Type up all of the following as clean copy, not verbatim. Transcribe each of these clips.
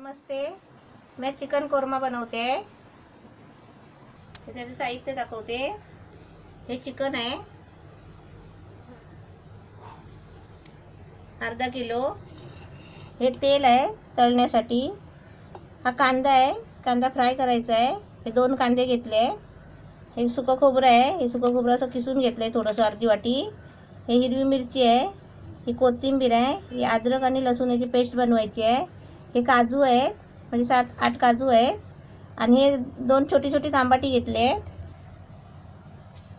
नमस्ते, मैं चिकन कोरमा बनवते आहे. त्याचं साहित्य दाखवते. हे चिकन आहे अर्धा किलो. हे तेल आहे तळण्यासाठी. हा कांदा आहे, कांदा फ्राय करायचा आहे. हे 2 कांदे घेतले. हे सुकं खोबरं आहे, हे सुकं खोबरं असं किसून घेतलं आहे थोडंसं, अर्धी वाटी. हे हिरवी मिरची आहे, ही कोथिंबीर आहे, ही अद्रक आणि लसूणाची पेस्ट बनवायची आहे. हे काजू आहेत, म्हणजे 7-8 काजू आहेत. आणि हे 2 छोटी छोटी तांबाटी घेतले आहेत.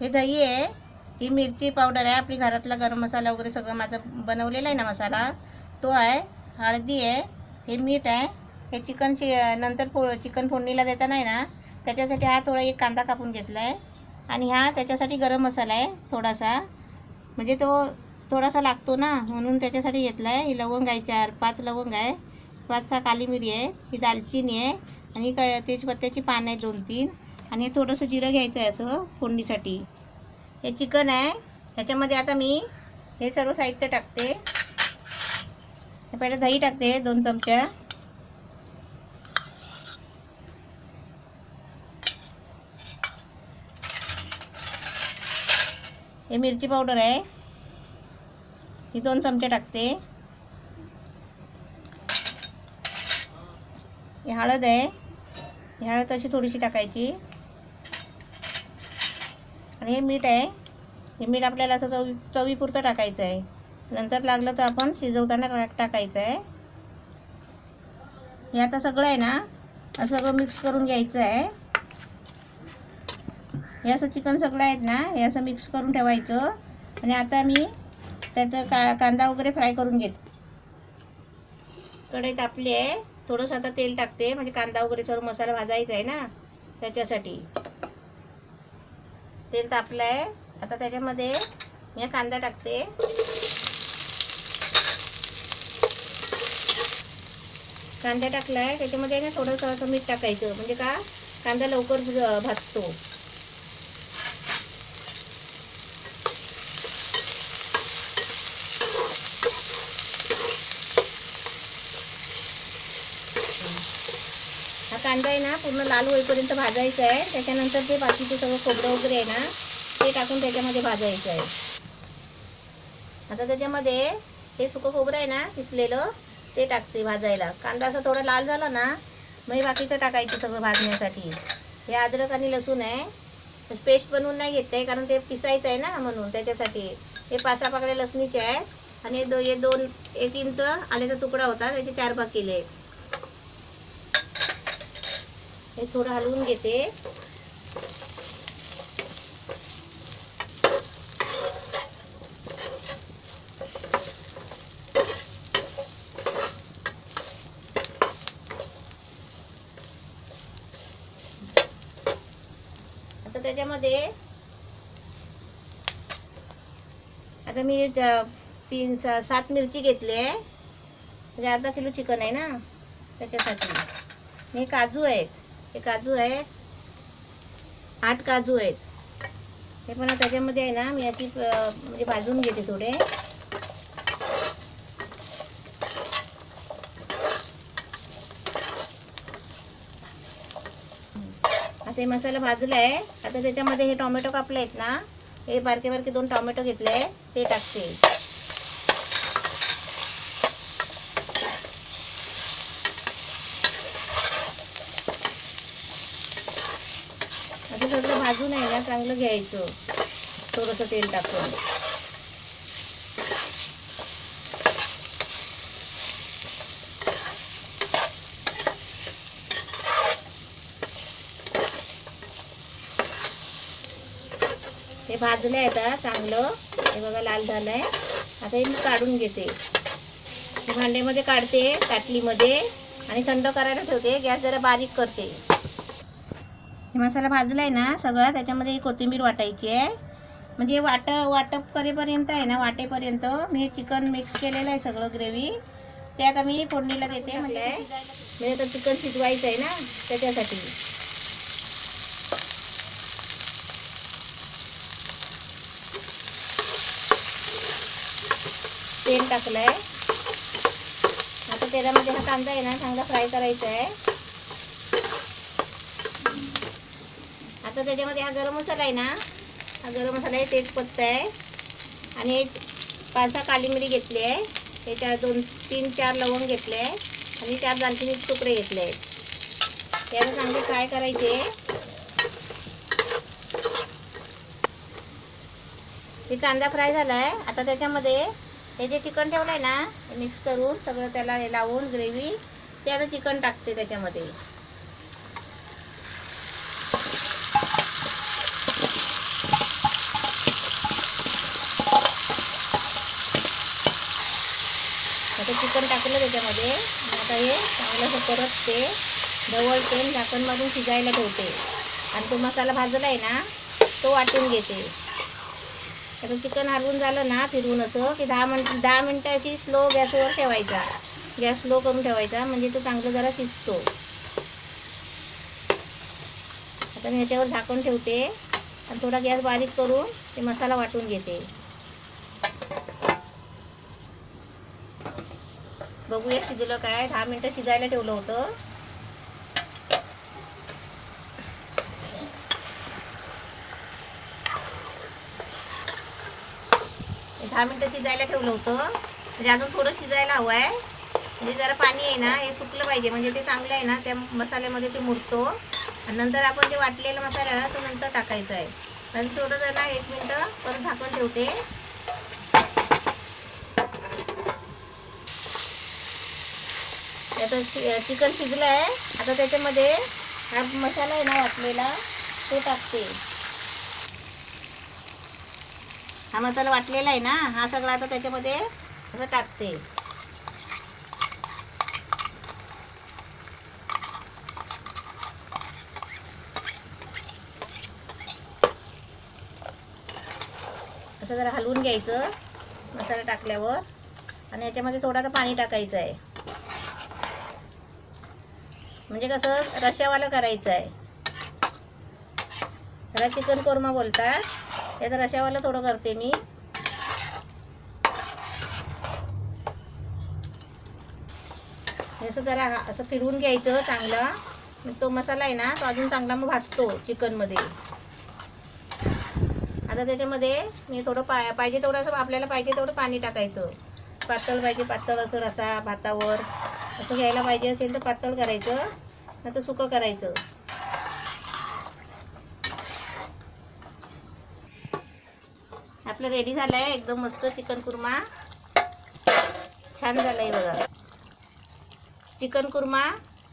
हे दही आहे, ही मिरची पावडर आहे, आपली घरातला गरम मसाला वगैरे सगळं माझा बनवलेला आहे ना मसाला, तो आहे. हळदी आहे, हे मीठ आहे. हे नंतर चिकन फोडणीला देता नाही ना, त्याच्यासाठी हा थोडा एक कांदा कापून घेतला आहे. आणि हा त्याच्यासाठी गरम मसाला आहे थोडासा, म्हणजे तो थोडासा लागतो ना, म्हणून त्याच्यासाठी घेतला आहे. ही लवंग आहे 4-5 लवंग आहे, 5-6 काली मिरी आहे, ही दालचिनी आहे, आणि तेजपत्त्याची पानं आहेत 2-3. आणि हे थोडंसं जिरं घ्यायचं आहे असं फोडणीसाठी. हे चिकन आहे, ह्याच्यामध्ये आता मी हे सर्व साहित्य टाकते. पहिले दही टाकते 2 चमचा. हे मिरची पावडर आहे, ही 2 चमचे टाकते. ही हळद आहे, ही हळद अशी थोडीशी टाकायची. आणि हे मीठ आहे, हे मीठ आपल्याला असं चवीपुरतं टाकायचं आहे. नंतर लागलं तर आपण शिजवताना टाकायचं आहे. हे आता सगळं आहे ना, असं सगळं मिक्स करून घ्यायचं आहे. हे असं चिकन सगळं आहेत ना, हे असं मिक्स करून ठेवायचं. आणि आता मी त्यात कांदा वगैरे फ्राय करून घेते. कढई तापली आहे, थोडंसं आता तेल टाकते, म्हणजे कांदा वगैरे सर्व मसाला भाजायचा आहे ना, त्याच्यासाठी. तेल तापलं आहे, आता त्याच्यामध्ये मी कांदा टाकते. कांदा टाकला आहे, त्याच्यामध्ये ना थोडंसं असं मीठ टाकायचं, म्हणजे का कांदा लवकर भाजतो. हा कांदा आहे ना पूर्ण लाल होईपर्यंत भाजायचा आहे. त्याच्यानंतर ते बाकीचे सगळं खोबरं वगैरे आहे ना, ते टाकून त्याच्यामध्ये भाजायचं आहे. आता त्याच्यामध्ये हे सुकं खोबरं आहे ना किसलेलं, ते टाकते भाजायला. कांदा असा थोडा लाल झाला ना, मग बाकीचं टाकायचं सगळं भाजण्यासाठी. हे अद्रक आणि लसूण आहे, पेस्ट बनवून नाही घेत आहे, कारण ते पिसायचं आहे ना, म्हणून त्याच्यासाठी. हे 5-6 पाकळ्या लसणीचे आहेत. आणि हे 1 इंच आल्याचा तुकडा होता, त्याचे 4 भाग केले. हे थोडं हलवून घेते. आता त्याच्यामध्ये आता मी 3-7 मिरची घेतली आहे, म्हणजे अर्धा किलो चिकन आहे ना, त्याच्यासाठी. हे काजू आहेत, हे काजू आहेत 8 काजू आहेत. हे पण त्याच्यामध्ये आहे ना, मी याची म्हणजे भाजून घेते थोडे. आता हे मसाला भाजला आहे. आता त्याच्यामध्ये हे टोमॅटो कापले आहेत ना, हे बारके बारके 2 टोमॅटो घेतले, ते टाकते. आता सगळं भाजून आहे ना चांगलं घ्यायचं, थोडंसं तेल टाकून. हे भाजलं आहे आता चांगलं, हे बघा लाल झालं आहे. आता हे मी काढून घेते, हे भांड्यामध्ये काढते ताटलीमध्ये, आणि थंड करायला ठेवते. गॅस जरा बारीक करते. हे मसाला भाजला आहे ना सगळं, त्याच्यामध्ये ही कोथिंबीर वाटायची आहे. म्हणजे वाटप करेपर्यंत आहे ना, वाटेपर्यंत मी हे चिकन मिक्स केलेलं आहे सगळं ग्रेव्ही, ते आता मी फोडणीला देते. म्हणजे आता चिकन शिजवायचं आहे ना, त्याच्यासाठी. तेल टाकलं आहे, आता तेलामध्ये हा कांदा आहे ना चांगला फ्राय करायचा आहे. आता त्याच्यामध्ये हा गरम मसाला आहे ना, हा गरम मसाला आहे, तेजपत्ता आहे आणि 5-6 काली मिरी घेतली आहे. त्याच्या 2-3-4 लवंग घेतले आहे आणि 4 दालचिनीचे तुकडे घेतले आहेत. त्याला चांगले फ्राय करायचे. हे कांदा फ्राय झाला आहे. आता त्याच्यामध्ये हे जे चिकन ठेवलं आहे ना, मिक्स करून सगळं त्याला हे लावून ग्रेव्ही, ते आता चिकन टाकते त्याच्यामध्ये. आता चिकन टाकलं त्याच्यामध्ये. आता हे चांगलं असं परत ते ढवळते, झाकण मारून शिजायला ठेवते आणि तो मसाला भाजला आहे ना तो वाटून घेते. आता चिकन हलवून झालं ना फिरवून असं की 10 मिनटाची स्लो गॅसवर ठेवायचा. गॅस स्लो करून ठेवायचा म्हणजे तो चांगलं जरा शिजतो. आता मी ह्याच्यावर झाकण ठेवते आणि थोडा गॅस बारीक करून ते मसाला वाटून घेते. बघूया शिजलं काय. 10 मिनटं शिजायला ठेवलं होतं. दहा मिनटं शिजायला ठेवलं होतं. म्हणजे अजून थोडं शिजायला हवं आहे. म्हणजे जरा पाणी आहे ना हे सुकलं पाहिजे, म्हणजे ते चांगलं आहे ना त्या मसाल्यामध्ये ते मुरतो. आणि नंतर आपण जे वाटलेलं मसाला आहे ना तो नंतर टाकायचा आहे. नंतर थोडं जर ना 1 मिनटं परत झाकण ठेवते. आता चिकन शिजलं आहे. आता त्याच्यामध्ये हा मसाला आहे ना वाटलेला तो टाकते. हा मसाला वाटलेला आहे ना, हा सगळा आता त्याच्यामध्ये असं टाकते. असं जरा हलवून घ्यायचं मसाला टाकल्यावर आणि याच्यामध्ये थोडं आता पाणी टाकायचं आहे. म्हणजे कसं रश्श्यावालं करायचं आहे. त्याला चिकन कोरमा बोलतात. त्याचं रश्श्यावालं थोडं करते मी. असं जरा असं फिरवून घ्यायचं चांगलं. तो मसाला आहे ना तो अजून चांगला मग भाजतो चिकनमध्ये. आता त्याच्यामध्ये मी थोडं पाहिजे तेवढं असं आपल्याला पाहिजे तेवढं पाणी टाकायचं. पातळ पाहिजे पातळ असं रसा भातावर असं घ्यायला पाहिजे असेल तर पातळ करायचं, नाही तर सुकं करायचं. आपलं रेडी झालं आहे एकदम मस्त चिकन कुर्मा. छान झालं आहे बघा. चिकन कुर्मा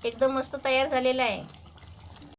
एकदम मस्त तयार झालेला आहे.